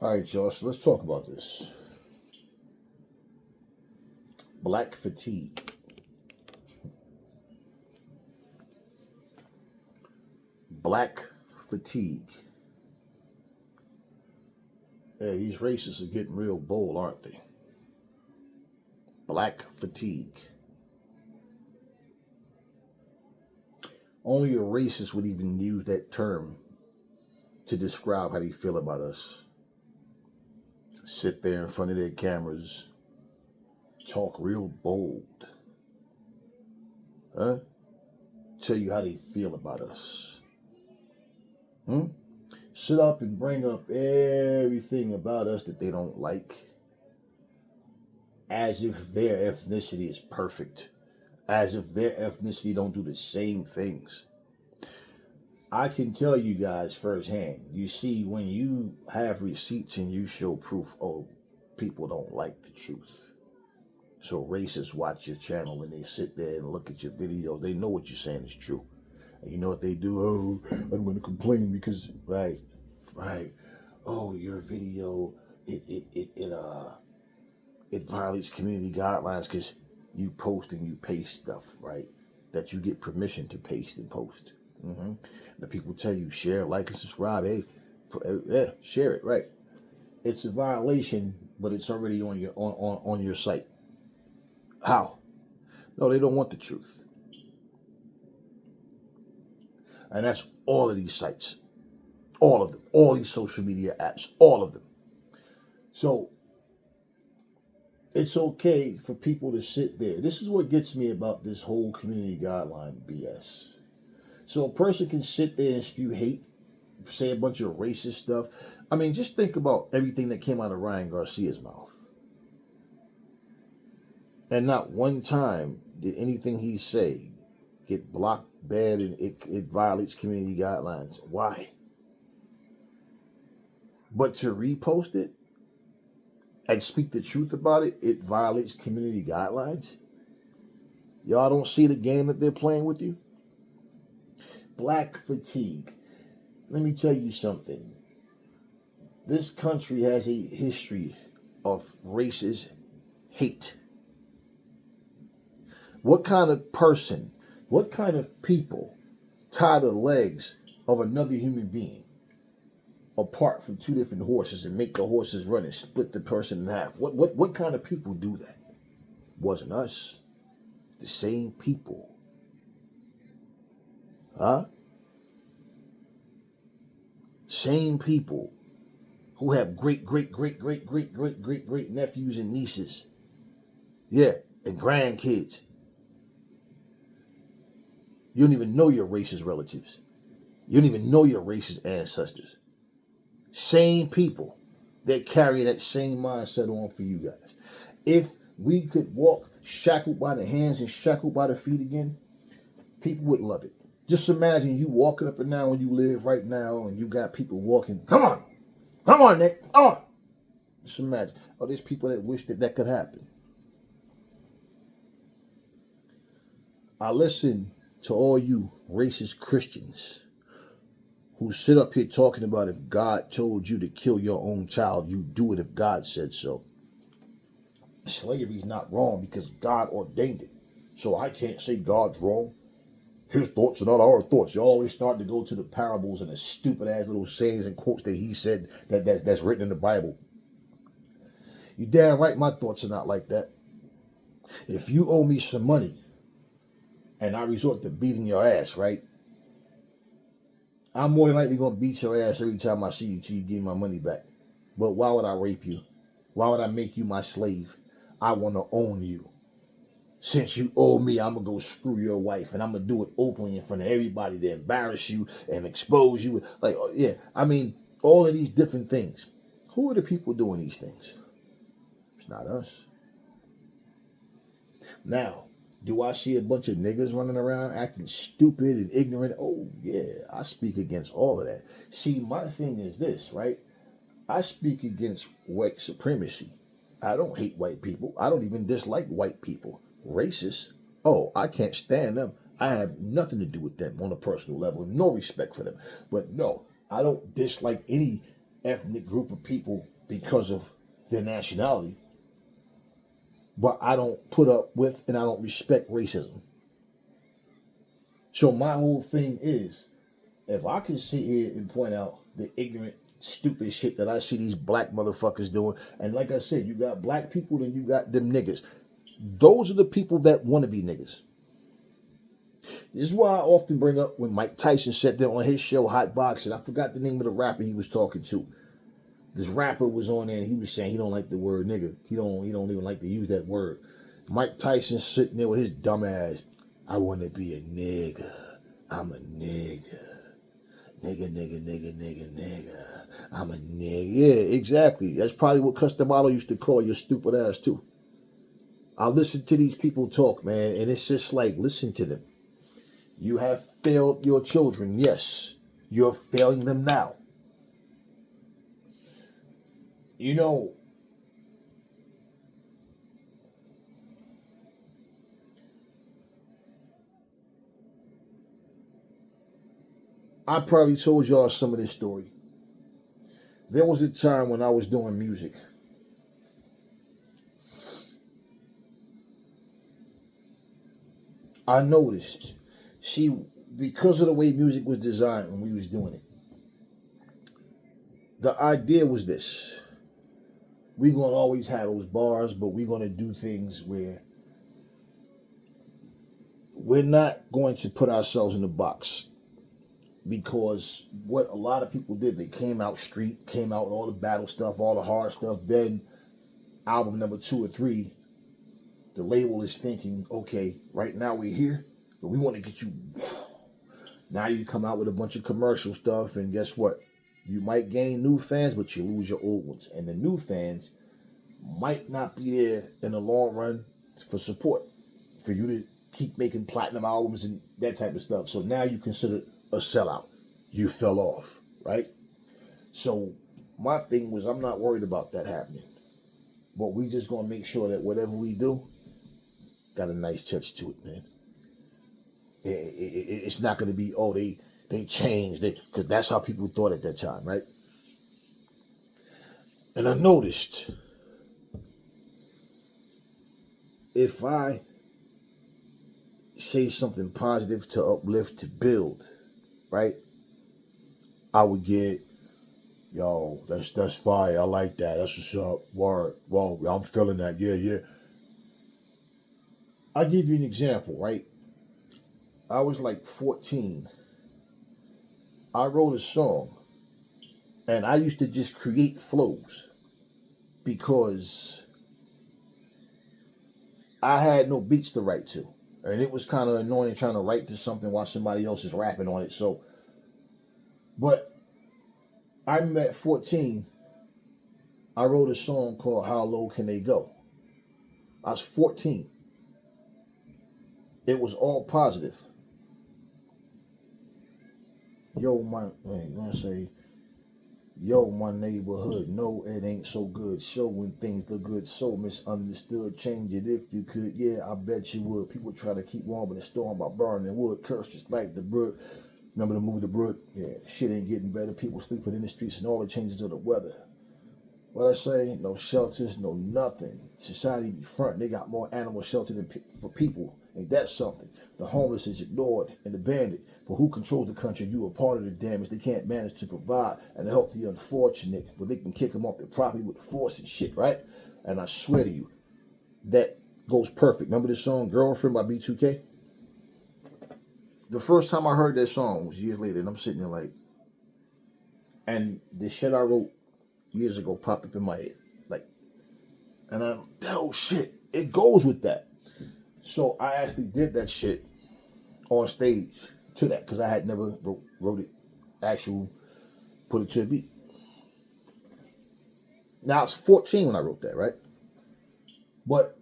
All right, y'all. So let's talk about this. Black fatigue. Black fatigue. Hey, these racists are getting real bold, aren't they? Black fatigue. Only a racist would even use that term to describe how they feel about us. Sit there in front of their cameras, talk real bold. Huh? Tell you how they feel about us. Sit up and bring up everything about us that they don't like, as if their ethnicity is perfect, as if their ethnicity don't do the same things. I can tell you guys firsthand. You see, when you have receipts and you show proof, oh, people don't like the truth. So racists watch your channel and they sit there and look at your videos. They know what you're saying is true. And you know what they do? Oh, I'm going to complain because, right. Oh, your video, it violates community guidelines because you post and you paste stuff, right? That you get permission to paste and post. The people tell you share, like, and subscribe. Hey, yeah, share it, right? It's a violation, but it's already on your on your site. How? No, they don't want the truth, and that's all of these sites, all of them, all these social media apps, all of them. So it's okay for people to sit there. This is what gets me about this whole community guideline BS. So a person can sit there and spew hate, say a bunch of racist stuff. I mean, just think about everything that came out of Ryan Garcia's mouth. And not one time did anything he say get blocked, banned, and it violates community guidelines. Why? But to repost it and speak the truth about it, it violates community guidelines? Y'all don't see the game that they're playing with you? Black fatigue. Let me tell you something. This country has a history of racist hate. What kind of person, what kind of people tie the legs of another human being apart from two different horses and make the horses run and split the person in half? What kind of people do that? Wasn't us. It's the same people. Huh? Same people who have great nephews and nieces. Yeah, and grandkids. You don't even know your racist relatives. You don't even know your racist ancestors. Same people that carry that same mindset on for you guys. If we could walk shackled by the hands and shackled by the feet again, people would love it. Just imagine you walking up and down where you live right now and you got people walking. Come on, Nick, come on. Just imagine. Oh, there's people that wish that could happen. I listen to all you racist Christians who sit up here talking about if God told you to kill your own child, you do it if God said so. Slavery's not wrong because God ordained it. So I can't say God's wrong. His thoughts are not our thoughts. You always start to go to the parables and the stupid ass little sayings and quotes that he said that's written in the Bible. You damn right my thoughts are not like that. If you owe me some money and I resort to beating your ass, right? I'm more than likely going to beat your ass every time I see you till you give me my money back. But why would I rape you? Why would I make you my slave? I want to own you. Since you owe me, I'm going to go screw your wife. And I'm going to do it openly in front of everybody to embarrass you and expose you. Like, yeah, I mean, all of these different things. Who are the people doing these things? It's not us. Now, do I see a bunch of niggas running around acting stupid and ignorant? Oh, yeah, I speak against all of that. See, my thing is this, right? I speak against white supremacy. I don't hate white people. I don't even dislike white people. Racists? Oh, I can't stand them. I have nothing to do with them on a personal level. No respect for them. But no, I don't dislike any ethnic group of people because of their nationality, but I don't put up with and I don't respect racism. So my whole thing is, if I can sit here and point out the ignorant, stupid shit that I see these black motherfuckers doing, and like I said, you got black people and you got them niggas. Those are the people that want to be niggas. This is why I often bring up when Mike Tyson said there on his show, Hot Boxing. I forgot the name of the rapper he was talking to. This rapper was on there and he was saying he don't like the word nigga. He don't even like to use that word. Mike Tyson sitting there with his dumb ass. I want to be a nigga. I'm a nigga. Nigga. I'm a nigga. Yeah, exactly. That's probably what Customado used to call your stupid ass too. I listen to these people talk, man, and it's just like, listen to them. You have failed your children. Yes, you're failing them now. You know, I probably told y'all some of this story. There was a time when I was doing music. I noticed, see, because of the way music was designed when we was doing it, the idea was this. We're going to always have those bars, but we're going to do things where we're not going to put ourselves in a box. Because what a lot of people did, they came out street, came out with all the battle stuff, all the hard stuff. Then album number 2 or 3, the label is thinking, okay, right now we're here, but we want to get you. Now you come out with a bunch of commercial stuff, and guess what? You might gain new fans, but you lose your old ones. And the new fans might not be there in the long run for support, for you to keep making platinum albums and that type of stuff. So now you consider a sellout. You fell off, right? So my thing was, I'm not worried about that happening. But we just gonna make sure that whatever we do got a nice touch to it, man. It's not gonna be, oh, they changed, because that's how people thought at that time, right? And I noticed, if I say something positive to uplift, to build, right, I would get, yo, that's fire. I like that. That's what's up. Word. Whoa, I'm feeling that. Yeah. I'll give you an example, right? I was like 14. I wrote a song, and I used to just create flows because I had no beats to write to. And it was kind of annoying trying to write to something while somebody else is rapping on it. So, but I'm at 14. I wrote a song called How Low Can They Go? I was 14. It was all positive. Yo, my neighborhood, no, it ain't so good. Show when things look good, so misunderstood. Change it if you could, yeah, I bet you would. People try to keep warm in the storm by burning wood. Curse just like the Brook. Remember the movie The Brook? Yeah, shit ain't getting better. People sleeping in the streets and all the changes of the weather. What I say? No shelters, no nothing. Society be front. They got more animal shelter than for people. Ain't that something? The homeless is ignored and abandoned. But who controls the country? You are part of the damage. They can't manage to provide and help the unfortunate, but they can kick them off their property with force and shit, right? And I swear to you, that goes perfect. Remember this song, Girlfriend by B2K? The first time I heard that song was years later, and I'm sitting there like, and the shit I wrote years ago popped up in my head. Like, and I'm, oh shit, it goes with that. So I actually did that shit on stage to that, because I had never wrote it, put it to a beat. Now I was 14 when I wrote that, right? But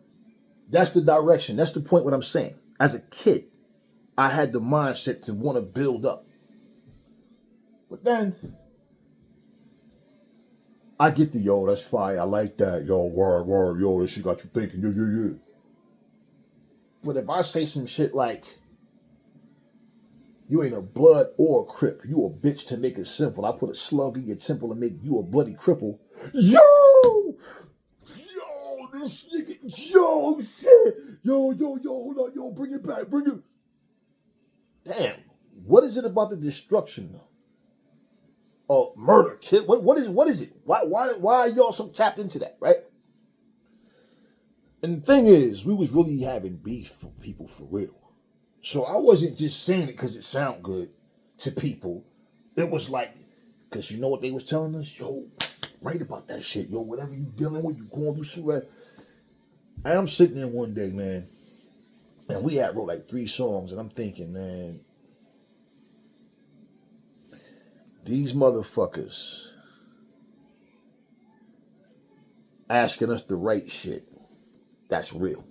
that's the direction. That's the point what I'm saying. As a kid, I had the mindset to want to build up. But then I get the, yo, that's fire. I like that. Yo, word, yo, this shit got you thinking. Yeah. But if I say some shit like, You ain't a blood or a crip. You a bitch to make it simple. I put a slug in your temple and make you a bloody cripple. Yo! Yo, this nigga, yo, shit. Yo, hold on, yo, bring it back, bring it. Damn, what is it about the destruction of murder, kid? What is it? Why are y'all so tapped into that, right? And the thing is, we was really having beef for people for real. So I wasn't just saying it because it sounded good to people. It was like, because you know what they was telling us? Yo, write about that shit. Yo, whatever you dealing with, you going through some. And I'm sitting there one day, man, and we had wrote like 3 songs, and I'm thinking, man, these motherfuckers asking us to write shit. That's real.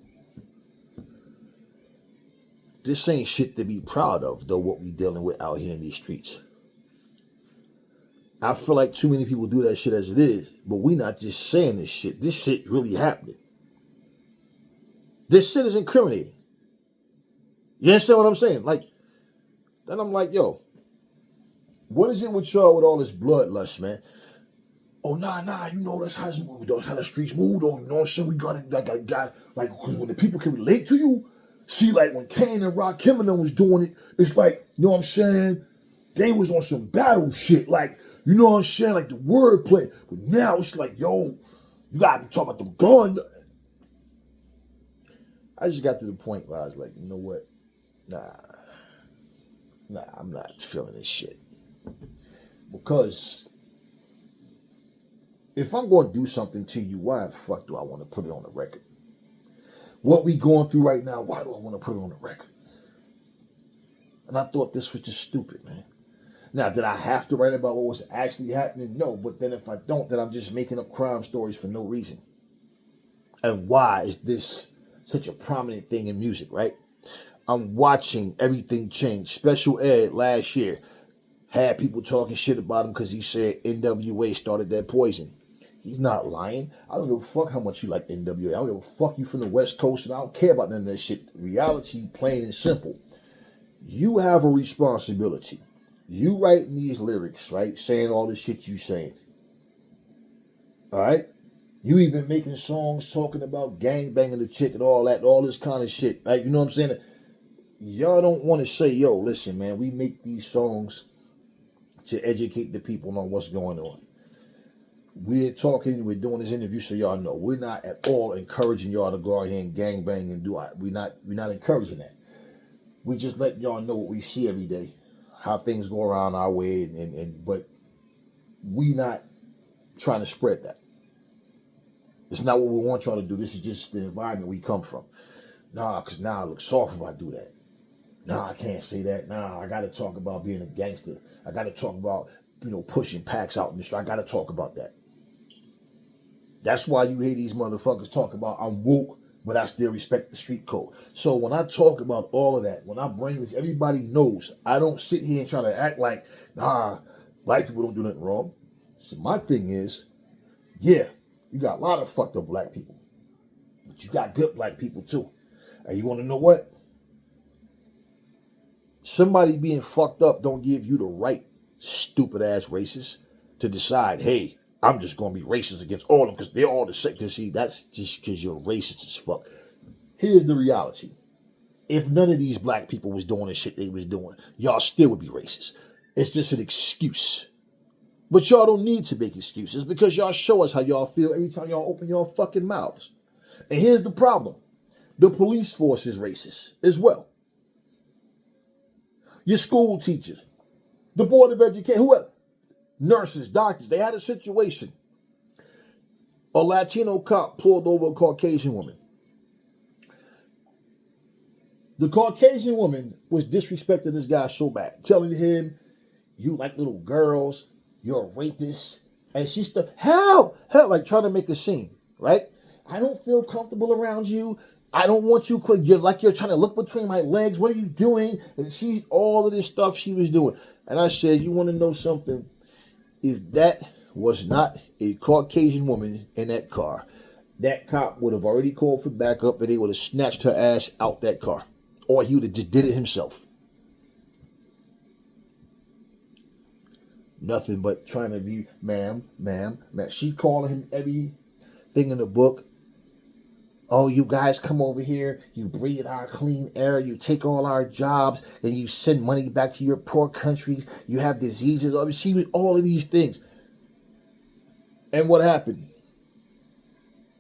This ain't shit to be proud of, though, what we dealing with out here in these streets. I feel like too many people do that shit as it is, but we not just saying this shit. This shit really happening. This shit is incriminating. You understand what I'm saying? Like, then I'm like, yo, what is it with y'all with all this bloodlust, man? Oh, nah, you know, that's how the streets move, though. You know what I'm saying? We got it, like, because when the people can relate to you, see, like, when Kane and Rakim and them was doing it, it's like, you know what I'm saying? They was on some battle shit, like, you know what I'm saying? Like, the wordplay. But now it's like, yo, you gotta be talking about the gun. I just got to the point where I was like, you know what? Nah, I'm not feeling this shit. Because if I'm going to do something to you, why the fuck do I want to put it on the record? What we going through right now, why do I want to put it on the record? And I thought this was just stupid, man. Now, did I have to write about what was actually happening? No, but then if I don't, then I'm just making up crime stories for no reason. And why is this such a prominent thing in music, right? I'm watching everything change. Special Ed last year had people talking shit about him because he said NWA started that poison. He's not lying. I don't give a fuck how much you like NWA. I don't give a fuck you from the West Coast, and I don't care about none of that shit. Reality, plain and simple. You have a responsibility. You writing these lyrics, right? Saying all the shit you saying. All right? You even making songs talking about gang banging the chick and all that, all this kind of shit, right? You know what I'm saying? Y'all don't want to say, yo, listen, man, we make these songs to educate the people on what's going on. We're doing this interview so y'all know. We're not at all encouraging y'all to go out here and gang bang and do it. We're not encouraging that. We just let y'all know what we see every day, how things go around our way, but we not trying to spread that. It's not what we want y'all to do. This is just the environment we come from. Nah, because now I look soft if I do that. Nah, I can't say that. Nah, I got to talk about being a gangster. I got to talk about, pushing packs out in the street. I got to talk about that. That's why you hear these motherfuckers talk about I'm woke, but I still respect the street code. So when I talk about all of that, when I bring this, everybody knows I don't sit here and try to act like, nah, black people don't do nothing wrong. So my thing is, yeah, you got a lot of fucked up black people, but you got good black people too. And you want to know what? Somebody being fucked up don't give you the right, stupid ass racist, to decide, hey, I'm just going to be racist against all of them because they're all the same. Because see, that's just because you're racist as fuck. Here's the reality. If none of these black people was doing the shit they was doing, y'all still would be racist. It's just an excuse. But y'all don't need to make excuses because y'all show us how y'all feel every time y'all open your fucking mouths. And here's the problem. The police force is racist as well. Your school teachers, the Board of Education, whoever, nurses, doctors, they had a situation. A Latino cop pulled over a Caucasian woman. The Caucasian woman was disrespecting this guy so bad, telling him, you like little girls, you're a rapist. And she started, help, like trying to make a scene, right? I don't feel comfortable around you. I don't want you, you're like you're trying to look between my legs. What are you doing? And she's all of this stuff she was doing. And I said, you want to know something? If that was not a Caucasian woman in that car, that cop would have already called for backup and they would have snatched her ass out that car. Or he would have just did it himself. Nothing but trying to be, ma'am, ma'am, ma'am. She calling him everything in the book. Oh, you guys come over here, you breathe our clean air, you take all our jobs, and you send money back to your poor countries. You have diseases. I mean, she was all of these things. And what happened?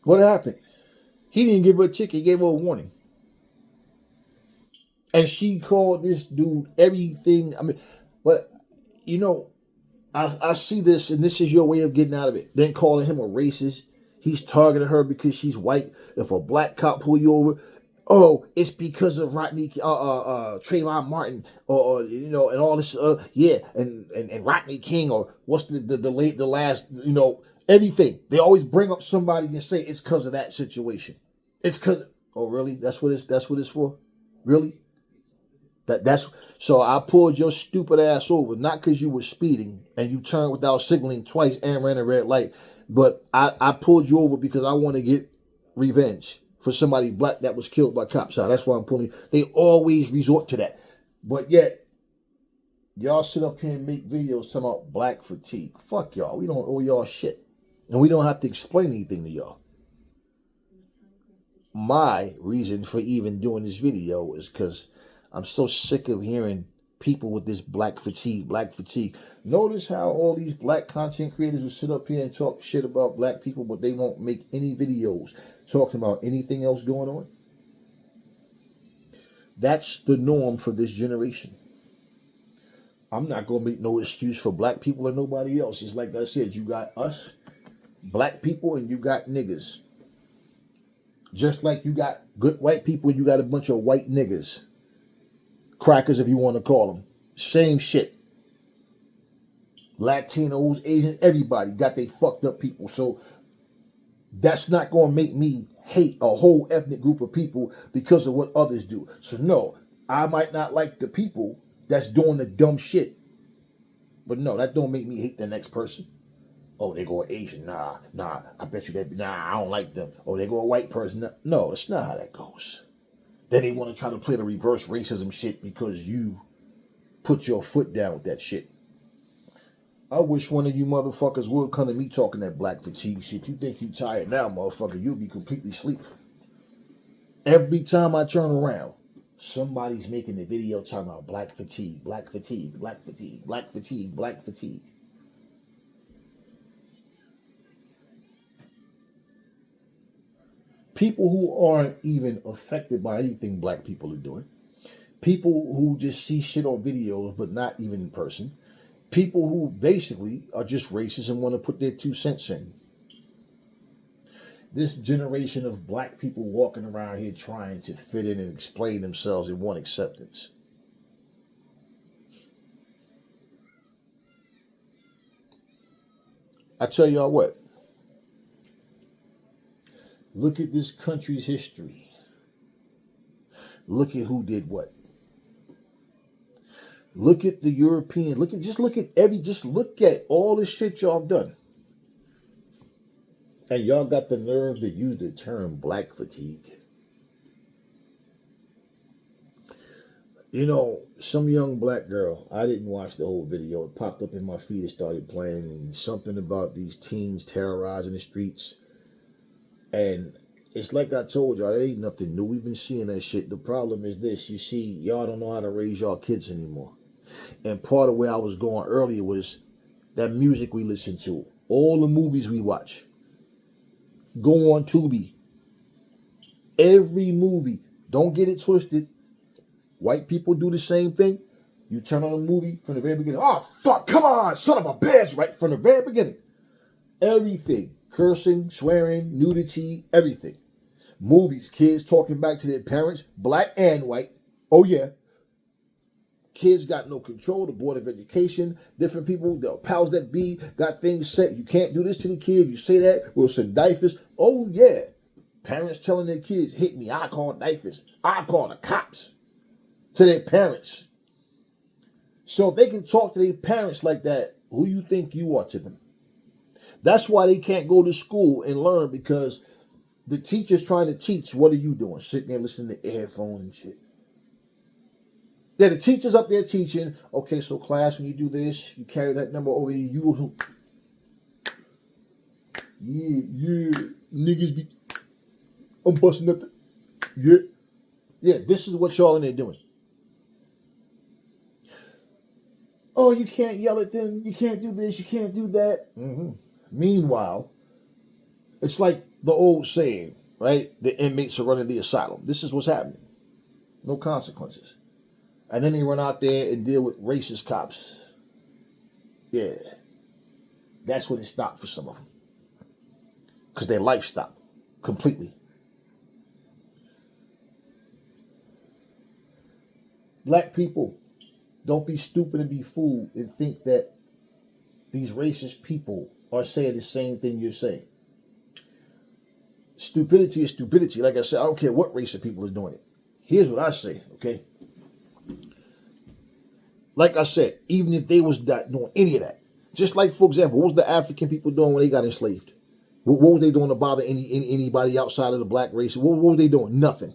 What happened? He didn't give her a ticket, he gave her a warning. And she called this dude everything. I mean, but you know, I see this, and this is your way of getting out of it. Then calling him a racist. He's targeting her because she's white. If a black cop pull you over, oh, it's because of Trayvon Martin, or you know, and all this, yeah, and Rodney King, or what's the last, you know, everything. They always bring up somebody and say it's because of that situation. It's because, oh really? That's what it's for, really? That's so I pulled your stupid ass over, not because you were speeding and you turned without signaling twice and ran a red light, but I pulled you over because I want to get revenge for somebody black that was killed by cops. So that's why I'm pulling. They always resort to that. But yet, y'all sit up here and make videos talking about black fatigue. Fuck y'all. We don't owe y'all shit. And we don't have to explain anything to y'all. My reason for even doing this video is because I'm so sick of hearing people with this black fatigue, black fatigue. Notice how all these black content creators will sit up here and talk shit about black people, but they won't make any videos talking about anything else going on. That's the norm for this generation. I'm not going to make no excuse for black people or nobody else. It's like I said, you got us, black people, and you got niggas. Just like you got good white people and you got a bunch of white niggas. Crackers, if you want to call them. Same shit. Latinos, Asians, everybody got they fucked up people. So that's not going to make me hate a whole ethnic group of people because of what others do. So no, I might not like the people that's doing the dumb shit. But no, that don't make me hate the next person. Oh, they go Asian. Nah, I bet you that. Nah, I don't like them. Oh, they go a white person. No, that's not how that goes. Then they want to try to play the reverse racism shit because you put your foot down with that shit. I wish one of you motherfuckers would come to me talking that black fatigue shit. You think you tired now, motherfucker. You'll be completely asleep. Every time I turn around, somebody's making a video talking about black fatigue, black fatigue, black fatigue, black fatigue, black fatigue. People who aren't even affected by anything black people are doing. People who just see shit on videos but not even in person. People who basically are just racist and want to put their 2 cents in. This generation of black people walking around here trying to fit in and explain themselves and want acceptance. I tell y'all what. Look at this country's history. Look at who did what. Look at the Europeans. Look at all the shit y'all done. And y'all got the nerve to use the term black fatigue. You know, some young black girl, I didn't watch the whole video. It popped up in my feed, it started playing, and something about these teens terrorizing the streets. And it's like I told y'all, it ain't nothing new. We've been seeing that shit. The problem is this. You see, y'all don't know how to raise y'all kids anymore. And part of where I was going earlier was that music we listen to. All the movies we watch. Go on Tubi. Every movie. Don't get it twisted. White people do the same thing. You turn on a movie from the very beginning. Oh, fuck, come on, son of a bitch. Right from the very beginning. Everything. Cursing, swearing, nudity, everything. Movies, kids talking back to their parents, black and white. Oh yeah. Kids got no control. The Board of Education, different people, the powers that be got things set. You can't do this to the kid. If you say that, we'll send DYFS. Oh yeah. Parents telling their kids, hit me. I call DYFS. I call the cops to their parents. So if they can talk to their parents like that, who you think you are to them? That's why they can't go to school and learn, because the teacher's trying to teach. What are you doing? Sitting there listening to earphones and shit. Yeah, the teacher's up there teaching. Okay, so class, when you do this, you carry that number over here. You go, yeah, niggas be, I'm busting up the, yeah. Yeah, this is what y'all in there doing. Oh, you can't yell at them. You can't do this. You can't do that. Mm-hmm. Meanwhile, it's like the old saying, right? The inmates are running the asylum. This is what's happening. No consequences. And then they run out there and deal with racist cops. Yeah. That's when it stopped for some of them. Because their life stopped completely. Black people, don't be stupid and be fooled and think that these racist people are saying the same thing you're saying. Stupidity is stupidity. Like I said, I don't care what race of people is doing it. Here's what I say, okay? Like I said, even if they was not doing any of that, just like, for example, what was the African people doing when they got enslaved? What was they doing to bother anybody outside of the black race? What were they doing? Nothing.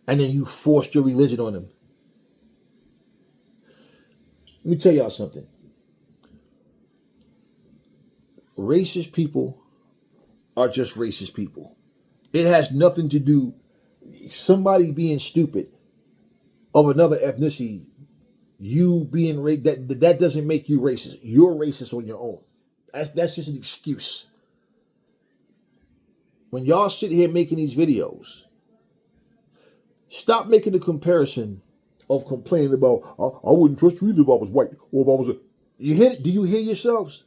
And then you forced your religion on them. Let me tell y'all something. Racist people are just racist people. It has nothing to do, somebody being stupid of another ethnicity, you being racist, that doesn't make you racist. You're racist on your own. That's just an excuse. When y'all sit here making these videos, stop making the comparison of complaining about, I wouldn't trust you either if I was white or if I was a. You hear? Do you hear yourselves?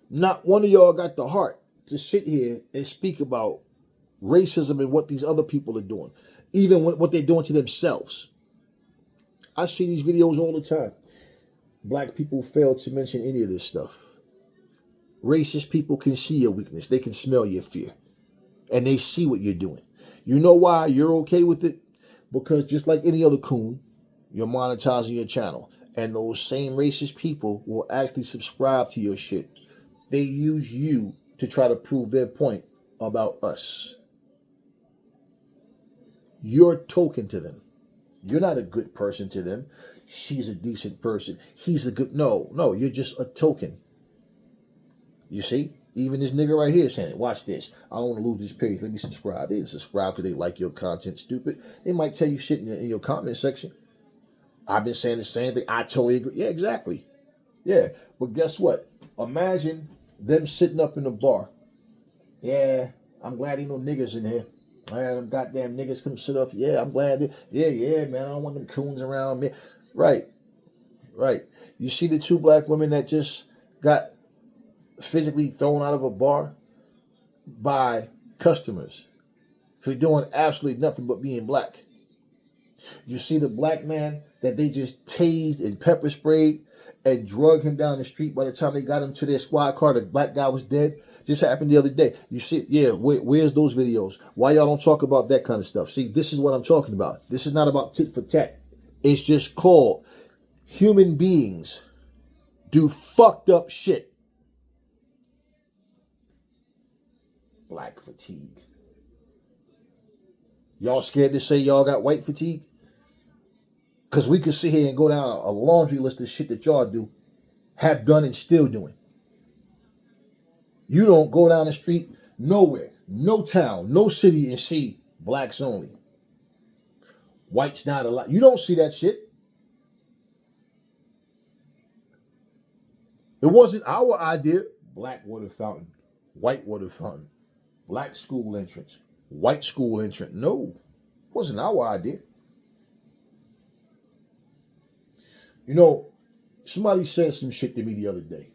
Not one of y'all got the heart to sit here and speak about racism and what these other people are doing, even what they're doing to themselves. I see these videos all the time. Black people fail to mention any of this stuff. Racist people can see your weakness. They can smell your fear. And they see what you're doing. You know why you're okay with it? Because just like any other coon, you're monetizing your channel. And those same racist people will actually subscribe to your shit. They use you to try to prove their point about us. You're a token to them. You're not a good person to them. She's a decent person. He's a good... No, you're just a token. You see? Even this nigga right here saying it. Watch this. I don't want to lose this page. Let me subscribe. They didn't subscribe because they like your content, stupid. They might tell you shit in your comment section. I've been saying the same thing. I totally agree. Yeah, exactly. Yeah. But guess what? Imagine them sitting up in the bar. Yeah, I'm glad ain't no niggas in here. Man, them goddamn niggas come sit up. Yeah, I'm glad. Yeah, man. I don't want them coons around me. Right. You see the two black women that just got physically thrown out of a bar by customers for doing absolutely nothing but being black. You see the black man that they just tased and pepper sprayed and drug him down the street. By the time they got him to their squad car, the black guy was dead. Just happened the other day. You see, yeah, where's those videos? Why y'all don't talk about that kind of stuff? See, this is what I'm talking about. This is not about tit for tat. It's just called human beings do fucked up shit. Black fatigue. Y'all scared to say y'all got white fatigue? Because we could sit here and go down a laundry list of shit that y'all do, have done and still doing. You don't go down the street nowhere, no town, no city and see blacks only. Whites not allowed. You don't see that shit. It wasn't our idea. Black water fountain, white water fountain, black school entrance, white school entrance. No, it wasn't our idea. You know, somebody said some shit to me the other day.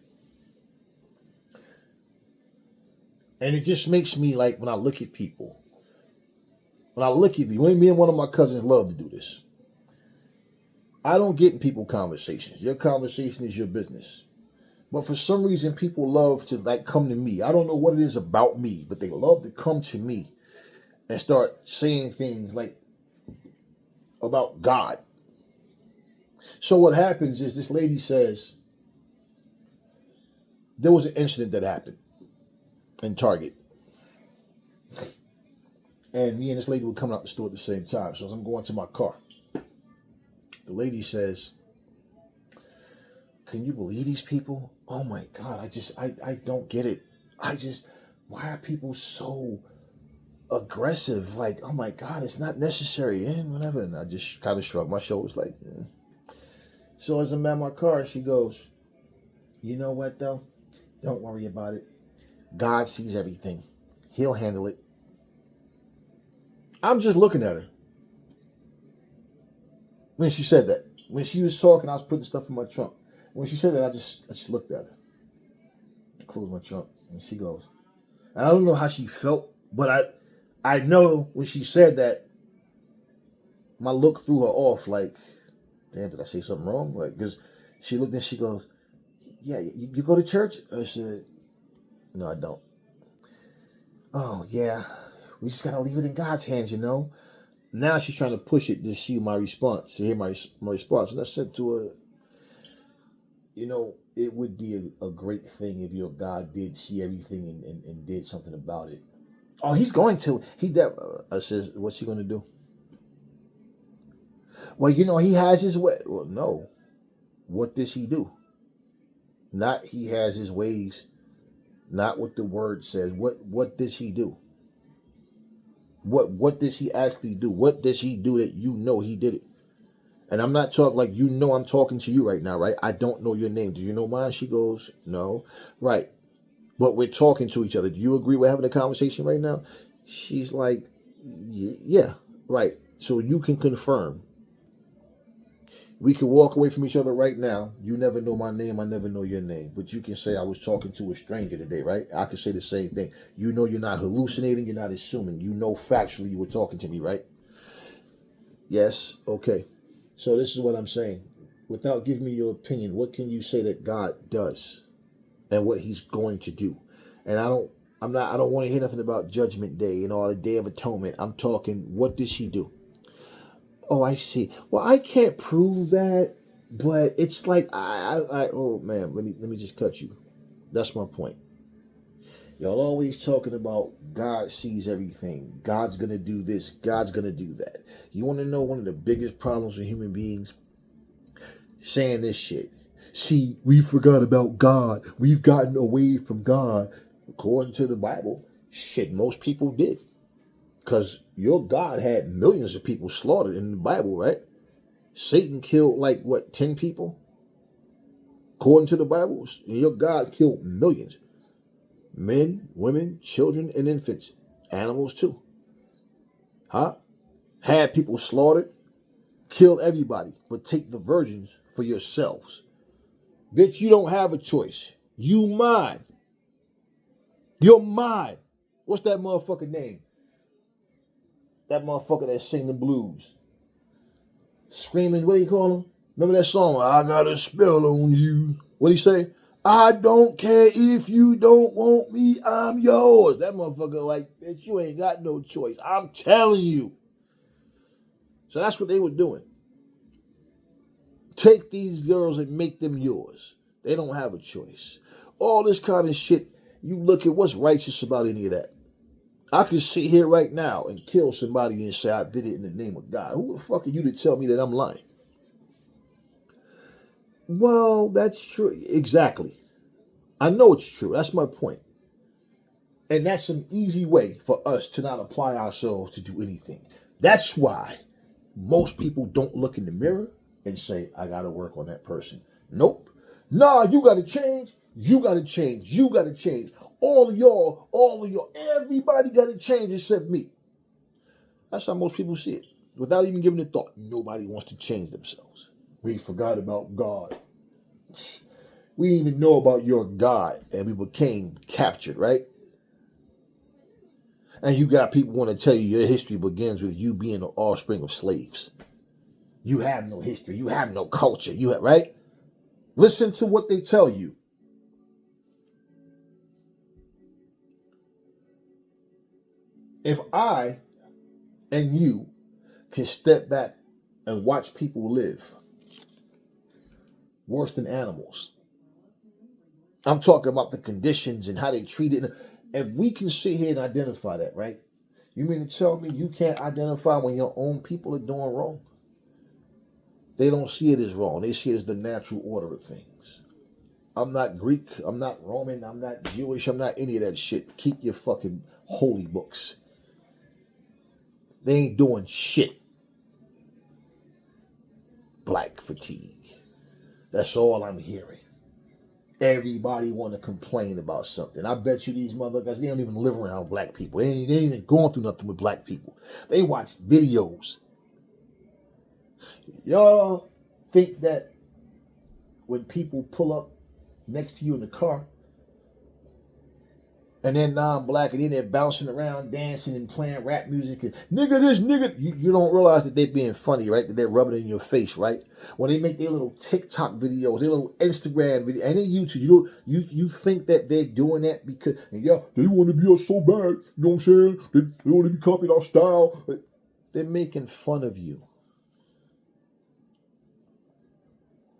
And it just makes me like, when I look at people, me and one of my cousins love to do this. I don't get in people conversations. Your conversation is your business. But for some reason, people love to like come to me. I don't know what it is about me, but they love to come to me and start saying things like about God. So what happens is this lady says, there was an incident that happened in Target. And me and this lady were coming out the store at the same time. So as I'm going to my car, The lady says, can you believe these people? Oh my God, I don't get it. Why are people so aggressive? Like, oh my God, it's not necessary and whatever. And I just kind of shrugged my shoulders like, So as I'm at my car, she goes, you know what though? Don't worry about it. God sees everything. He'll handle it. I'm just looking at her. When she said that, when she was talking, I was putting stuff in my trunk. When she said that, I just looked at her. I closed my trunk, and she goes, and I don't know how she felt, but I know when she said that, my look threw her off. Like, damn, did I say something wrong? Like, because she looked and she goes, yeah, you go to church? I said, no, I don't. Oh yeah, we just gotta leave it in God's hands, you know. Now she's trying to push it to see my response, to hear my response. And I said to her, you know, it would be a great thing if your God did see everything and did something about it. Oh, he's going to. I said, what's he going to do? Well, you know, he has his way. Well, no. What does he do? Not he has his ways. Not what the word says. What does he do? What does he actually do? What does he do that you know he did it? And I'm not talking like, you know, I'm talking to you right now, right? I don't know your name. Do you know mine? She goes, no. Right. But we're talking to each other. Do you agree we're having a conversation right now? She's like, yeah, right. So you can confirm. We can walk away from each other right now. You never know my name. I never know your name. But you can say I was talking to a stranger today, right? I can say the same thing. You know you're not hallucinating. You're not assuming. You know factually you were talking to me, right? Yes. Okay. So this is what I'm saying. Without giving me your opinion, what can you say that God does and what he's going to do? And I don't want to hear nothing about Judgment Day and all the Day of Atonement. I'm talking, what does he do? Oh, I see. Well, I can't prove that, but it's like oh man, let me just cut you. That's my point. Y'all always talking about God sees everything. God's gonna do this. God's gonna do that. You want to know one of the biggest problems with human beings? Saying this shit. See, we forgot about God. We've gotten away from God. According to the Bible, shit, most people did. Because your God had millions of people slaughtered in the Bible, right? Satan killed like, what, 10 people? According to the Bible, your God killed millions. Men, women, children, and infants. Animals too. Huh? Had people slaughtered. Killed everybody. But take the virgins for yourselves. Bitch, you don't have a choice. You mine. You're mine. What's that motherfucker name? That motherfucker that sing the blues. Screaming, what do you call him? Remember that song? I got a spell on you. What do he say? I don't care if you don't want me, I'm yours. That motherfucker like, bitch, you ain't got no choice. I'm telling you. So that's what they were doing. Take these girls and make them yours. They don't have a choice. All this kind of shit, you look at what's righteous about any of that. I could sit here right now and kill somebody and say I did it in the name of God. Who the fuck are you to tell me that I'm lying? Well, that's true. Exactly. I know it's true. That's my point. And that's an easy way for us to not apply ourselves to do anything. That's why most people don't look in the mirror and say, I got to work on that person. Nope. Nah, you got to change. You got to change. You got to change. All of y'all, everybody got to change except me. That's how most people see it. Without even giving it a thought, nobody wants to change themselves. We forgot about God. We didn't even know about your God, and we became captured, right? And you got people want to tell you your history begins with you being the offspring of slaves. You have no history. You have no culture. Right? Listen to what they tell you. If I and you can step back and watch people live worse than animals. I'm talking about the conditions and how they treat it. If we can sit here and identify that, right? You mean to tell me you can't identify when your own people are doing wrong? They don't see it as wrong. They see it as the natural order of things. I'm not Greek. I'm not Roman. I'm not Jewish. I'm not any of that shit. Keep your fucking holy books. They ain't doing shit. Black fatigue. That's all I'm hearing. Everybody want to complain about something. I bet you these motherfuckers, they don't even live around black people. They ain't even going through nothing with black people. They watch videos. Y'all think that when people pull up next to you in the car and they're non-black and then they're bouncing around, dancing and playing rap music and nigga this, nigga, you don't realize that they're being funny, right? That they're rubbing it in your face, right? When they make their little TikTok videos, their little Instagram videos, and they YouTube, you think that they're doing that because, and yeah, they want to be us so bad, you know what I'm saying? They want to be copying our style. They're making fun of you.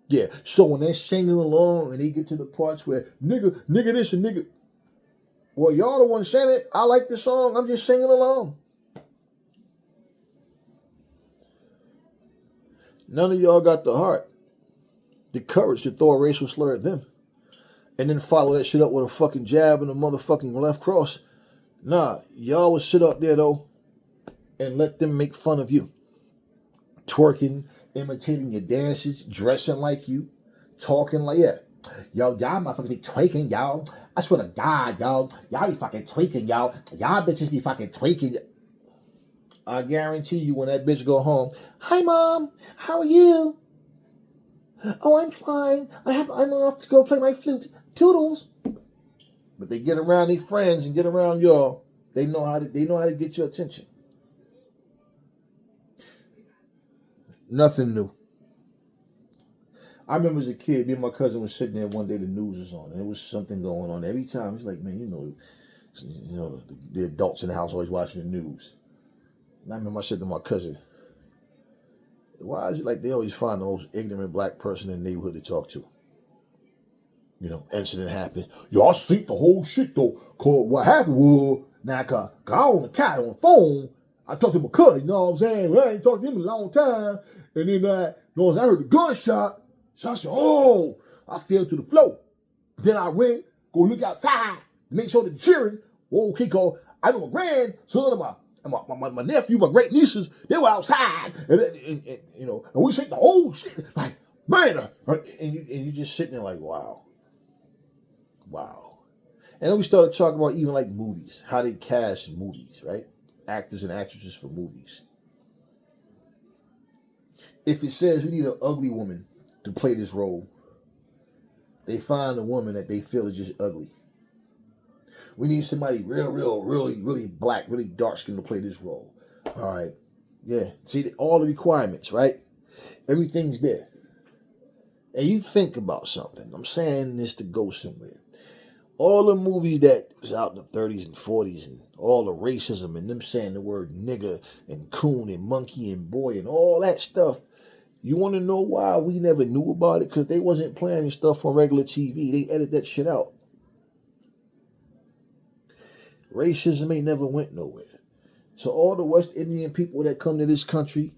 Yeah, so when they're singing along and they get to the parts where nigga this and nigga, well, y'all the one saying it. I like the song. I'm just singing along. None of y'all got the heart, the courage to throw a racial slur at them, and then follow that shit up with a fucking jab and a motherfucking left cross. Nah, y'all would sit up there though and let them make fun of you, twerking, imitating your dances, dressing like you, talking like yeah. Yo, y'all motherfuckers be tweaking, y'all. I swear to God, y'all be fucking tweaking, y'all. Y'all bitches be fucking tweaking. I guarantee you when that bitch go home, hi mom, how are you? Oh, I'm fine. I'm off to go play my flute. Toodles. But they get around their friends and get around y'all. They know how to get your attention. Nothing new. I remember as a kid, me and my cousin was sitting there one day, the news was on, and there was something going on. Every time, it's like, man, you know, the adults in the house always watching the news. And I remember I said to my cousin, why is it like they always find the most ignorant black person in the neighborhood to talk to? You know, incident happened. Y'all see the whole shit though. Cause what happened was, now cause I on the cat on the phone, I talked to my cousin, you know what I'm saying? I ain't talked to him in a long time. And then you know what I'm saying, I heard the gunshot. So I said, oh, I fell to the floor. Then I went, go look outside, make sure they're cheering. Whoa, okay, cause I know my grandson and my nephew, my great nieces, they were outside. And you know, and we said the whole shit. Like, man, and you just sitting there like, wow. And then we started talking about even like movies, how they cast movies, right? Actors and actresses for movies. If it says we need an ugly woman to play this role, they find a woman that they feel is just ugly. We need somebody really black, really dark skinned to play this role. All right. Yeah. See, all the requirements, right? Everything's there. And you think about something. I'm saying this to go somewhere. All the movies that was out in the 30s and 40s and all the racism and them saying the word nigger and coon and monkey and boy and all that stuff. You want to know why we never knew about it? Because they wasn't playing stuff on regular TV. They edit that shit out. Racism ain't never went nowhere. So all the West Indian people that come to this country,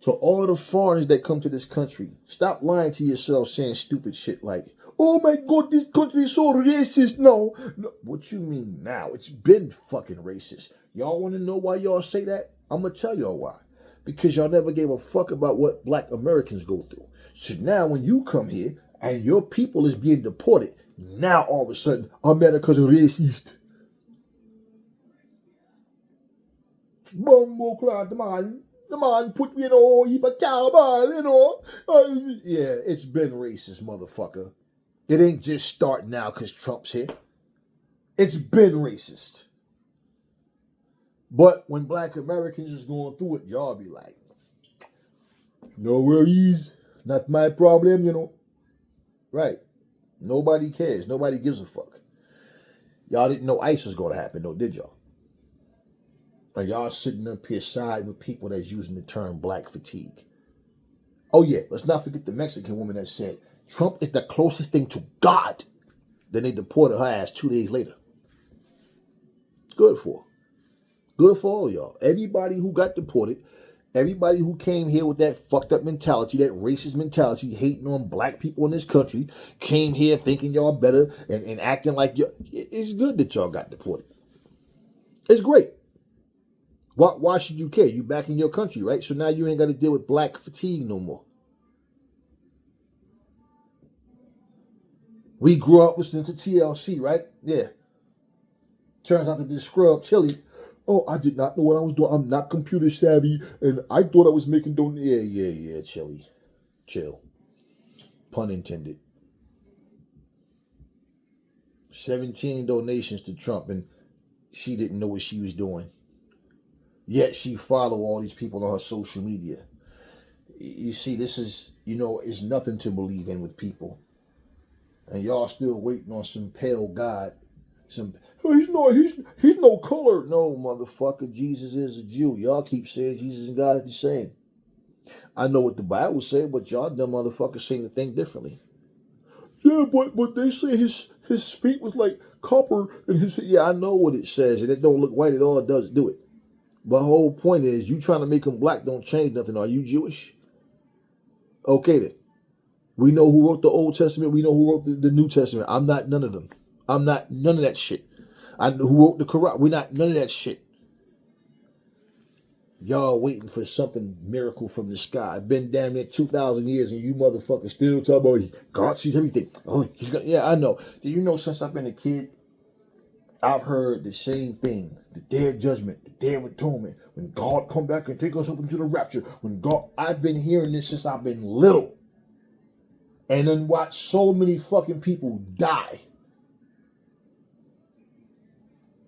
to all the foreigners that come to this country, stop lying to yourself saying stupid shit like, oh my God, this country is so racist now. No, what you mean now? It's been fucking racist. Y'all want to know why y'all say that? I'm going to tell y'all why. Because y'all never gave a fuck about what black Americans go through. So now when you come here and your people is being deported, now all of a sudden America's racist. Bumbo clad the man put me in a heap of cowbell, you know. Yeah, it's been racist, motherfucker. It ain't just starting now because Trump's here. It's been racist. But when black Americans is going through it, y'all be like, no worries, not my problem, you know. Right. Nobody cares. Nobody gives a fuck. Y'all didn't know ICE was going to happen, though, did y'all? And y'all sitting up here siding with people that's using the term black fatigue. Oh, yeah, let's not forget the Mexican woman that said, Trump is the closest thing to God. Then they deported her ass 2 days later. Good for her. Good for all y'all. Everybody who got deported Everybody who came here with that fucked up mentality, that racist mentality, hating on black people in this country, came here thinking y'all better and acting like you. It's good that y'all got deported. It's great. Why should you care? You back in your country, right? So now you ain't got to deal with black fatigue no more. We grew up listening to TLC, right? Yeah. Turns out that this scrub Chili, oh, I did not know what I was doing. I'm not computer savvy, and I thought I was making Yeah, Chili. Chill. Pun intended. 17 donations to Trump, and she didn't know what she was doing. Yet she followed all these people on her social media. You see, this is, it's nothing to believe in with people. And y'all still waiting on some pale God. He's no color. No, motherfucker, Jesus is a Jew. Y'all keep saying Jesus and God are the same. I know what the Bible said, but y'all dumb motherfuckers seem to think differently. Yeah, but they say his feet was like copper and his. Yeah, I know what it says, and it don't look white at all. It does do it. But the whole point is, you trying to make him black don't change nothing. Are you Jewish? Okay then. We know who wrote the Old Testament. We know who wrote the New Testament. I'm not none of them. I'm not none of that shit. I know who wrote the Quran. We're not none of that shit. Y'all waiting for something miracle from the sky. Been damn near 2,000 years and you motherfuckers still talk about God sees everything. Oh, yeah, I know. Do you know since I've been a kid, I've heard the same thing. The day of judgment, the day of atonement. When God come back and take us up into the rapture. I've been hearing this since I've been little. And then watch so many fucking people die.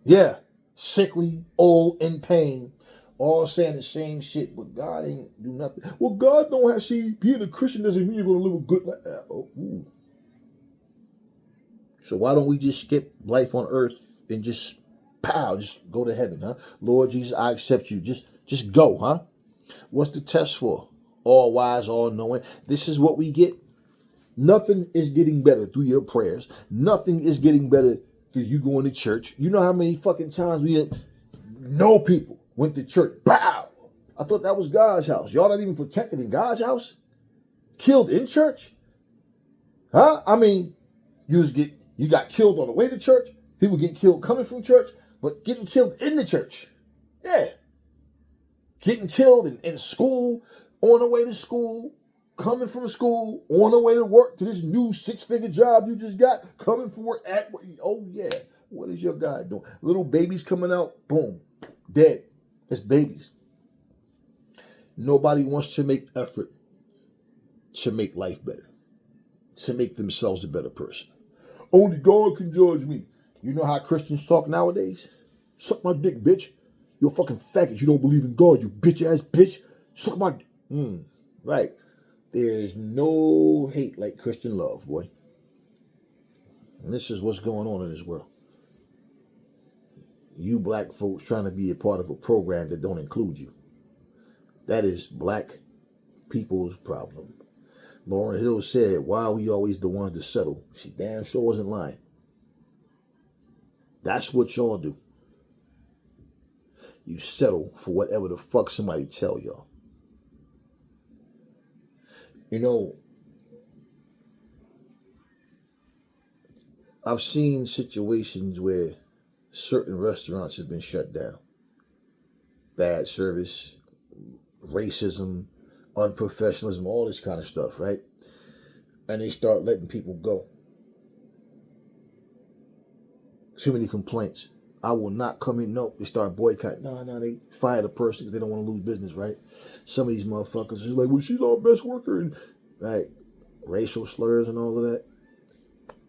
Yeah. Sickly, old, in pain. All saying the same shit, but God ain't do nothing. Well, God don't have, being a Christian doesn't mean you're going to live a good life. So why don't we just skip life on earth and just go to heaven, huh? Lord Jesus, I accept you. Just go, huh? What's the test for? All wise, all knowing. This is what we get. Nothing is getting better through your prayers. Nothing is getting better through you going to church. You know how many fucking times know people went to church. Bow. I thought that was God's house. Y'all not even protected in God's house? Killed in church? Huh? I mean, you got killed on the way to church. People getting killed coming from church, but getting killed in the church. Yeah. Getting killed in school, on the way to school, coming from school, on the way to work to this new 6-figure job you just got, coming from work oh yeah, what is your guy doing? Little babies coming out, boom, dead. It's babies. Nobody wants to make effort to make life better, to make themselves a better person. Only God can judge me. You know how Christians talk nowadays? Suck my dick, bitch. You're a fucking faggot. You don't believe in God, you bitch ass bitch. Suck my right. There's no hate like Christian love, boy. And this is what's going on in this world. You black folks trying to be a part of a program that don't include you. That is black people's problem. Lauryn Hill said, why are we always the ones to settle? She damn sure wasn't lying. That's what y'all do. You settle for whatever the fuck somebody tell y'all. You know, I've seen situations where certain restaurants have been shut down. Bad service, racism, unprofessionalism, all this kind of stuff, right? And they start letting people go. Too many complaints. I will not come in. Nope. They start boycotting. No, they fire the person because they don't want to lose business, right? Some of these motherfuckers is like, well, she's our best worker. And, right. Racial slurs and all of that.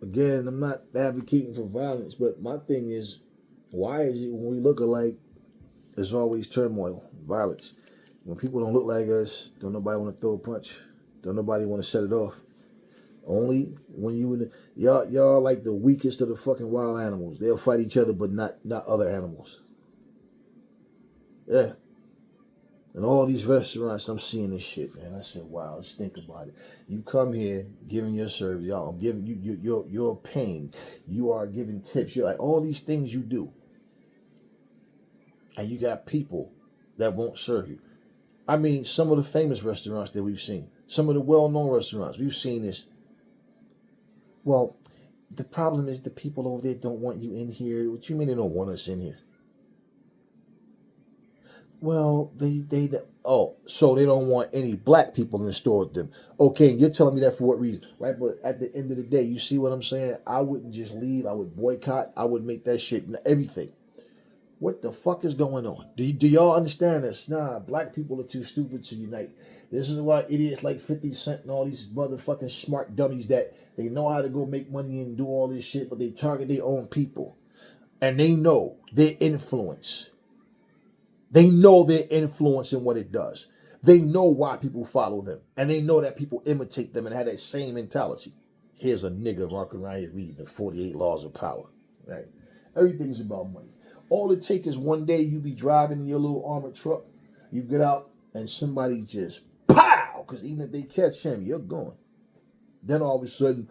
Again, I'm not advocating for violence, but my thing is, why is it when we look alike, there's always turmoil, violence? When people don't look like us, don't nobody want to throw a punch. Don't nobody want to set it off. Only when y'all like the weakest of the fucking wild animals. They'll fight each other, but not other animals. Yeah. And all these restaurants, I'm seeing this shit, man. I said, wow, let's think about it. You come here giving your service, y'all. I'm giving you your pain. You are giving tips. You're like all these things you do. And you got people that won't serve you. I mean, some of the famous restaurants that we've seen, some of the well-known restaurants, we've seen this. Well, the problem is the people over there don't want you in here. What you mean they don't want us in here? Well, so they don't want any black people in the store with them. Okay, you're telling me that for what reason, right? But at the end of the day, you see what I'm saying? I wouldn't just leave. I would boycott. I would make that shit everything. What the fuck is going on? Do y'all understand this? Nah, black people are too stupid to unite. This is why idiots like 50 Cent and all these motherfucking smart dummies that they know how to go make money and do all this shit, but they target their own people. And they know their influence. They know their influence and what it does. They know why people follow them. And they know that people imitate them and have that same mentality. Here's a nigga walking around here reading the 48 Laws of Power. Right? Everything's about money. All it takes is one day you be driving in your little armored truck. You get out and somebody just pow! Because even if they catch him, you're gone. Then all of a sudden,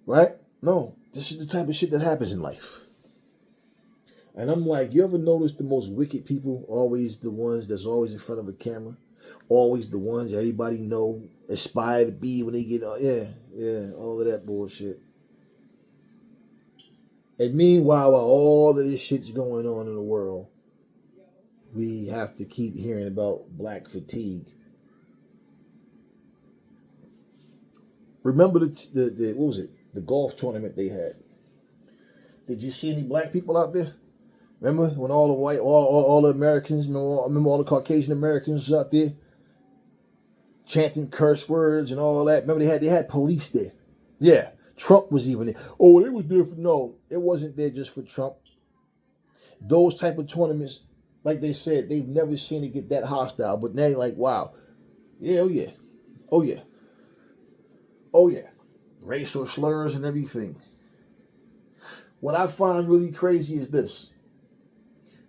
right? No, this is the type of shit that happens in life. And I'm like, you ever notice the most wicked people always the ones that's always in front of a camera? Always the ones that everybody know, aspire to be when they get, all of that bullshit. And meanwhile, while all of this shit's going on in the world, we have to keep hearing about black fatigue. Remember the what was it? The golf tournament they had. Did you see any black people out there? Remember when all the white, all the Americans, remember all the Caucasian Americans out there chanting curse words and all that? Remember they had police there. Yeah, Trump was even there. Oh, it was there for, no, it wasn't there just for Trump. Those type of tournaments, like they said, they've never seen it get that hostile. But now you're like, wow, yeah, oh yeah, oh yeah, oh yeah, racial slurs and everything. What I find really crazy is this.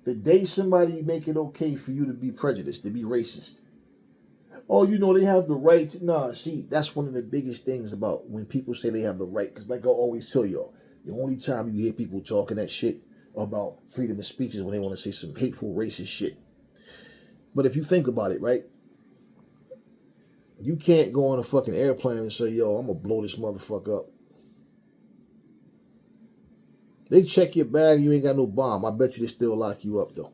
The day somebody make it okay for you to be prejudiced, to be racist. Oh, they have the right to... Nah, see, that's one of the biggest things about when people say they have the right. Because like I always tell y'all, the only time you hear people talking that shit about freedom of speech is when they want to say some hateful, racist shit. But if you think about it, right? You can't go on a fucking airplane and say, yo, I'm going to blow this motherfucker up. They check your bag, you ain't got no bomb. I bet you they still lock you up, though.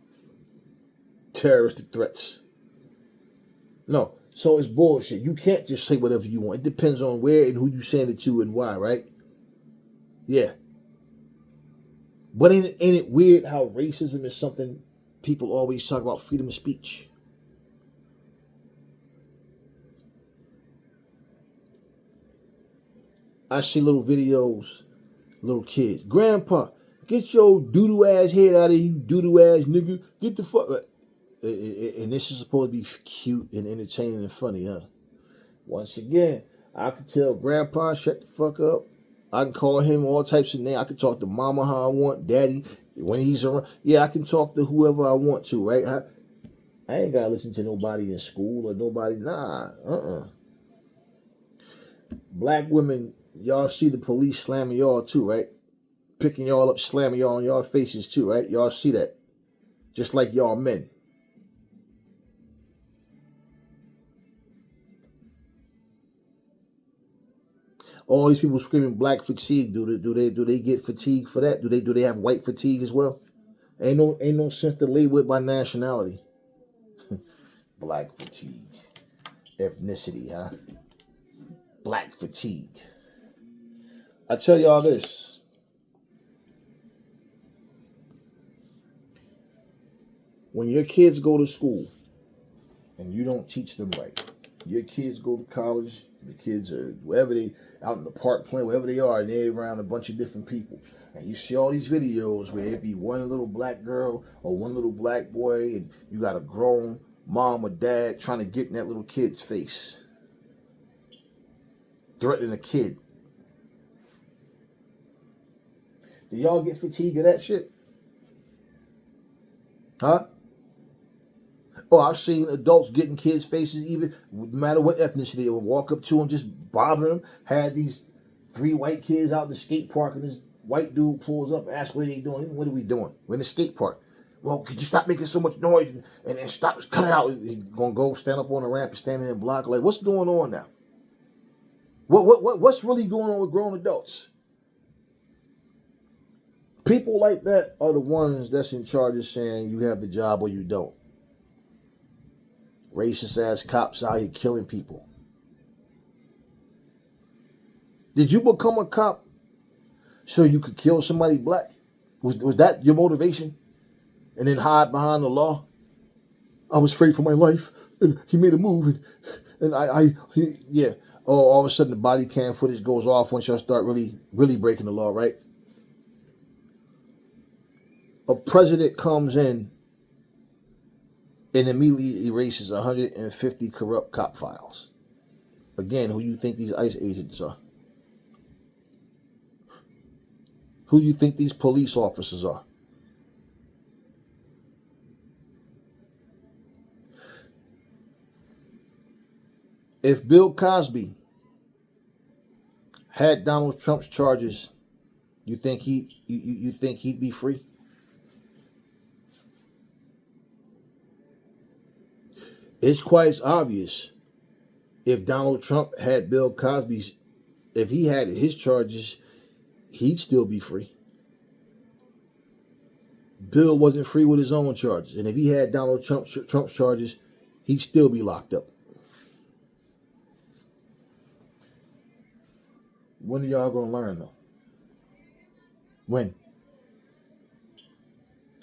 Terrorist threats. No, so it's bullshit. You can't just say whatever you want. It depends on where and who you saying it to and why, right? Yeah. But ain't it weird how racism is something people always talk about freedom of speech? I see little videos. Little kids. Grandpa, get your doo-doo ass head out of here, you doo-doo ass nigga. Get the fuck... And this is supposed to be cute and entertaining and funny, huh? Once again, I can tell Grandpa, shut the fuck up. I can call him all types of names. I can talk to Mama how I want, Daddy, when he's around. Yeah, I can talk to whoever I want to, right? I ain't got to listen to nobody in school or nobody. Nah, Black women... Y'all see the police slamming y'all too, right? Picking y'all up, slamming y'all on y'all faces too, right? Y'all see that. Just like y'all men. All these people screaming black fatigue. Do they get fatigue for that? Do they have white fatigue as well? Ain't no sense to label it by nationality. Black fatigue. Ethnicity, huh? Black fatigue. I tell y'all this. When your kids go to school and you don't teach them right, your kids go to college, the kids are wherever they out in the park playing, wherever they are, and they're around a bunch of different people. And you see all these videos where it be one little black girl or one little black boy, and you got a grown mom or dad trying to get in that little kid's face. Threatening a kid. Do y'all get fatigue of that shit? Huh? Oh, I've seen adults getting kids' faces, even no matter what ethnicity. They would walk up to them, just bother them. Had these 3 white kids out in the skate park, and this white dude pulls up and asks, what are they doing? What are we doing? We're in the skate park. Well, could you stop making so much noise and stop, cut it out? He's gonna go stand up on the ramp and stand in and block. Like, what's going on now? What's really going on with grown adults? People like that are the ones that's in charge of saying you have the job or you don't. Racist ass cops out here killing people. Did you become a cop so you could kill somebody black? Was that your motivation? And then hide behind the law? I was afraid for my life, and he made a move, and yeah. Oh, all of a sudden the body cam footage goes off once y'all start really breaking the law, right? A president comes in and immediately erases 150 corrupt cop files. Again, who you think these ICE agents are? Who you think these police officers are? If Bill Cosby had Donald Trump's charges, you think he'd be free? It's quite obvious. If Donald Trump had Bill Cosby's, if he had his charges, he'd still be free. Bill wasn't free with his own charges, and if he had Donald Trump's charges, he'd still be locked up. When are y'all gonna learn though? When?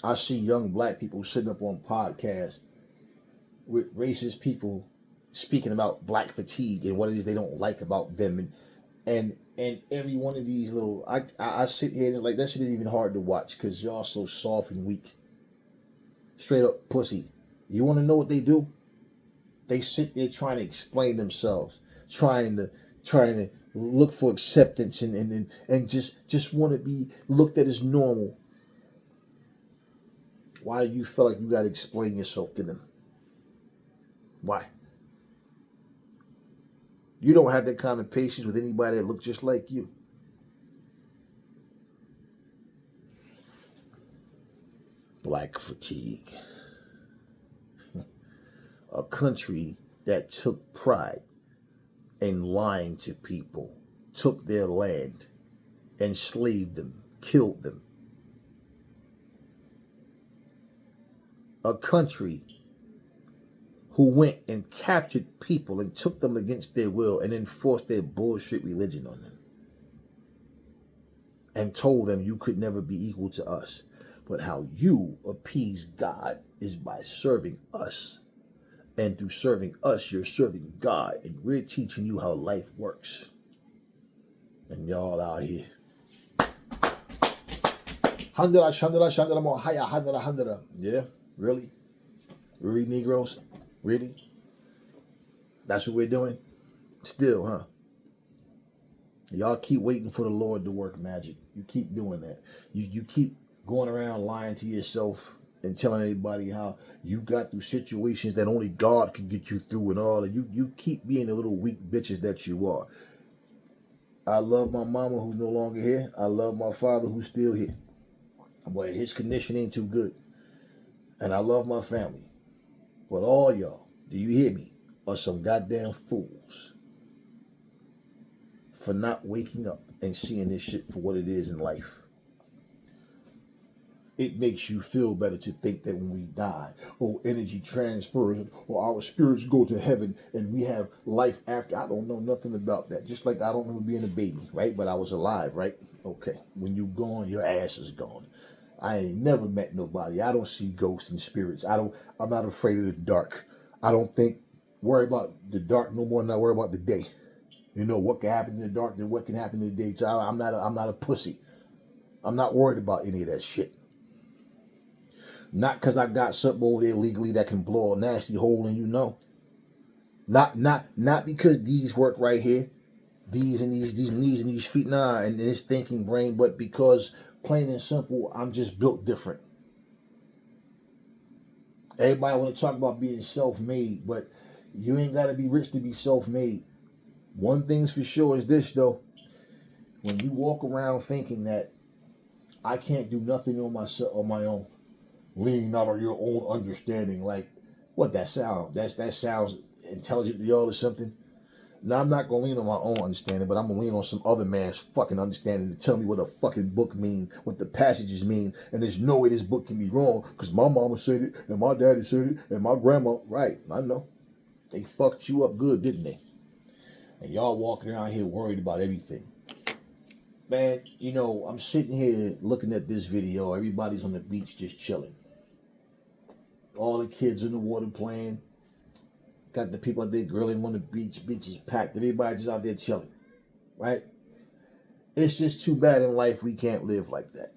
I see young black people sitting up on podcasts with racist people speaking about black fatigue and what it is they don't like about them, and every one of these little I sit here and it's like that shit is even hard to watch because y'all so soft and weak. Straight up pussy. You want to know what they do? They sit there trying to explain themselves, trying to look for acceptance and just want to be looked at as normal. Why do you feel like you got to explain yourself to them? Why? You don't have that kind of patience with anybody that looks just like you. Black fatigue. A country that took pride in lying to people, took their land, enslaved them, killed them. A country who went and captured people and took them against their will and then forced their bullshit religion on them. And told them you could never be equal to us. But how you appease God is by serving us. And through serving us, you're serving God. And we're teaching you how life works. And y'all out here. Handara, shandara, shandara, mohaya, handara, handara. Yeah? Really? Really, Negroes? Really? That's what we're doing? Still, huh? Y'all keep waiting for the Lord to work magic. You keep doing that. You keep going around lying to yourself and telling everybody how you got through situations that only God can get you through and all. And you keep being the little weak bitches that you are. I love my mama who's no longer here. I love my father who's still here. But his condition ain't too good. And I love my family. But all y'all, do you hear me, are some goddamn fools for not waking up and seeing this shit for what it is in life. It makes you feel better to think that when we die, energy transfers, or our spirits go to heaven and we have life after. I don't know nothing about that. Just like I don't remember being a baby, right? But I was alive, right? Okay. When you gone, your ass is gone. I ain't never met nobody. I don't see ghosts and spirits. I'm not afraid of the dark. I don't worry about the dark no more than I worry about the day. You know what can happen in the dark and what can happen in the day. So I'm not a pussy. I'm not worried about any of that shit. Not because I got something over there legally that can blow a nasty hole in you, no. Not because these work right here, these knees and these feet, nah, and this thinking brain, but because plain and simple, I'm just built different. Everybody want to talk about being self-made, but you ain't got to be rich to be self-made. One thing's for sure is this, though. When you walk around thinking that I can't do nothing on my own, lean not on your own understanding. Like, what that sound? That sounds intelligent to y'all or something? Now, I'm not going to lean on my own understanding, but I'm going to lean on some other man's fucking understanding to tell me what a fucking book mean, what the passages mean, and there's no way this book can be wrong because my mama said it, and my daddy said it, and my grandma. Right, I know. They fucked you up good, didn't they? And y'all walking around here worried about everything. Man, you know, I'm sitting here looking at this video. Everybody's on the beach just chilling. All the kids in the water playing. Got the people out there grilling on the beach. Beach is packed. Everybody just out there chilling. Right? It's just too bad in life we can't live like that.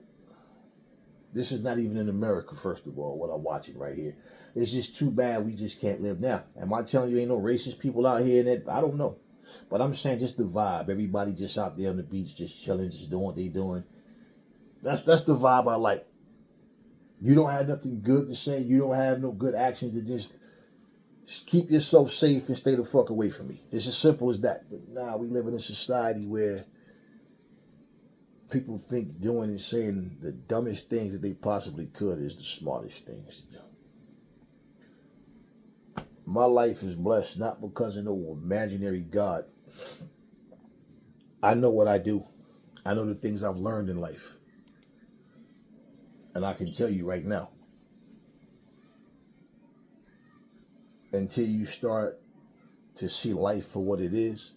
This is not even in America, first of all, what I'm watching right here. It's just too bad we just can't live. Now, am I telling you ain't no racist people out here? I don't know. But I'm saying just the vibe. Everybody just out there on the beach, just chilling, just doing what they doing. That's the vibe I like. You don't have nothing good to say. You don't have no good actions to just keep yourself safe and stay the fuck away from me. It's as simple as that. But nah, we live in a society where people think doing and saying the dumbest things that they possibly could is the smartest things to do. My life is blessed not because of no imaginary God. I know what I do. I know the things I've learned in life. And I can tell you right now, until you start to see life for what it is,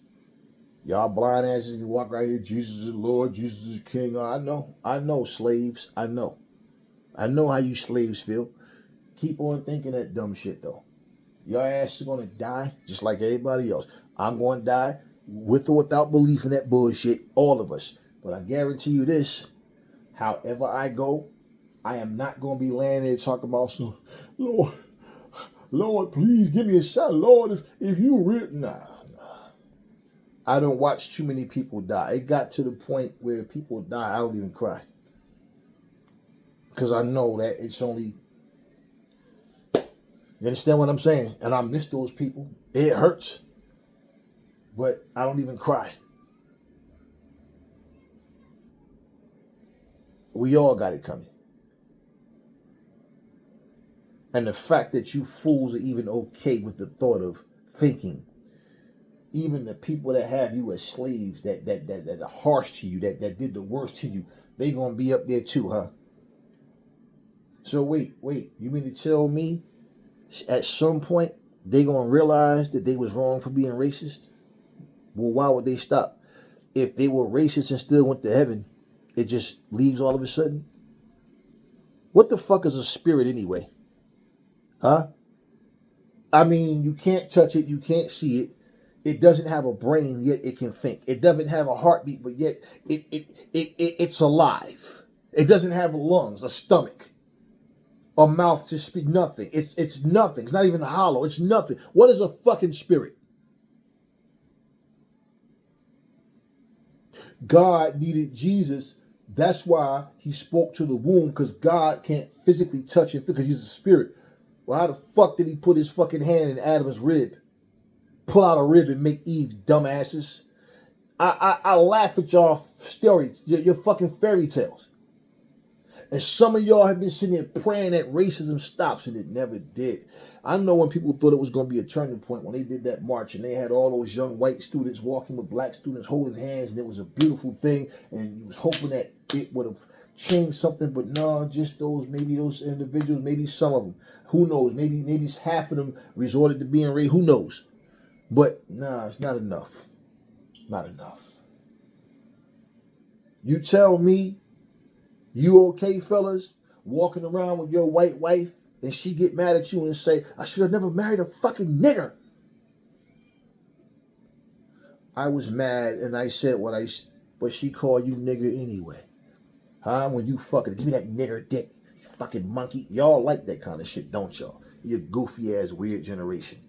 y'all blind asses you walk right here, Jesus is Lord, Jesus is King. I know slaves. I know how you slaves feel. Keep on thinking that dumb shit though. Your ass is gonna die just like everybody else. I'm gonna die with or without belief in that bullshit, all of us. But I guarantee you this, however I go, I am not gonna be laying there talking about some, Lord, please give me a shot. Lord, if you really, nah. I don't watch too many people die. It got to the point where people die, I don't even cry. Because I know that it's only, you understand what I'm saying? And I miss those people. It hurts. But I don't even cry. We all got it coming. And the fact that you fools are even okay with the thought of thinking, even the people that have you as slaves, that are harsh to you, that did the worst to you, they gonna be up there too, huh? So wait, you mean to tell me at some point they gonna realize that they was wrong for being racist? Well, why would they stop? If they were racist and still went to heaven, it just leaves all of a sudden? What the fuck is a spirit anyway? Huh? I mean, you can't touch it, you can't see it. It doesn't have a brain, yet it can think. It doesn't have a heartbeat, but yet it's alive. It doesn't have lungs, a stomach, a mouth to speak. Nothing. It's nothing. It's not even hollow. It's nothing. What is a fucking spirit? God needed Jesus. That's why he spoke to the womb, because God can't physically touch it because he's a spirit. Well, how the fuck did he put his fucking hand in Adam's rib? Pull out a rib and make Eve, dumbasses. I laugh at y'all stories, your fucking fairy tales. And some of y'all have been sitting there praying that racism stops, and it never did. I know when people thought it was going to be a turning point when they did that march and they had all those young white students walking with black students holding hands, and it was a beautiful thing, and you was hoping that it would have changed something, but no, just maybe those individuals, maybe some of them, who knows, maybe half of them resorted to being racist, who knows. But nah, it's not enough. Not enough. You tell me you okay, fellas, walking around with your white wife and she get mad at you and say, I should have never married a fucking nigger. I was mad and I said but she called you nigger anyway. Huh? When you fucking, give me that nigger dick, you fucking monkey. Y'all like that kind of shit, don't y'all? You goofy ass weird generation.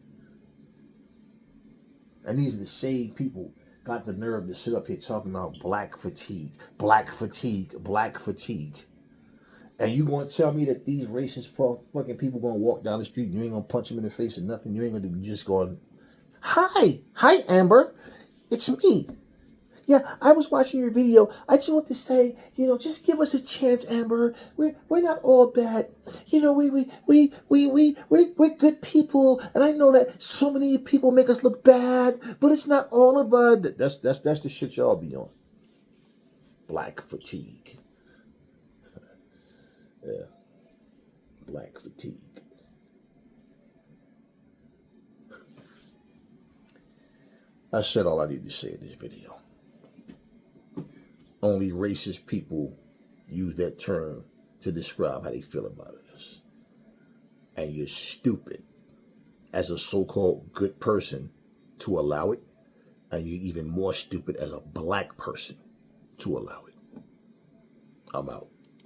And these are the same people got the nerve to sit up here talking about black fatigue. And you gonna tell me that these racist fucking people gonna walk down the street and you ain't gonna punch them in the face or nothing? You ain't gonna do, just going, hi Amber, it's me. yeah, I was watching your video. I just want to say, just give us a chance, Amber. We're not all bad. We're good people, and I know that so many people make us look bad, but it's not all of us. That's the shit y'all be on. Black fatigue. Yeah, black fatigue. I said all I need to say in this video. Only racist people use that term to describe how they feel about us. And you're stupid as a so-called good person to allow it. And you're even more stupid as a black person to allow it. I'm out.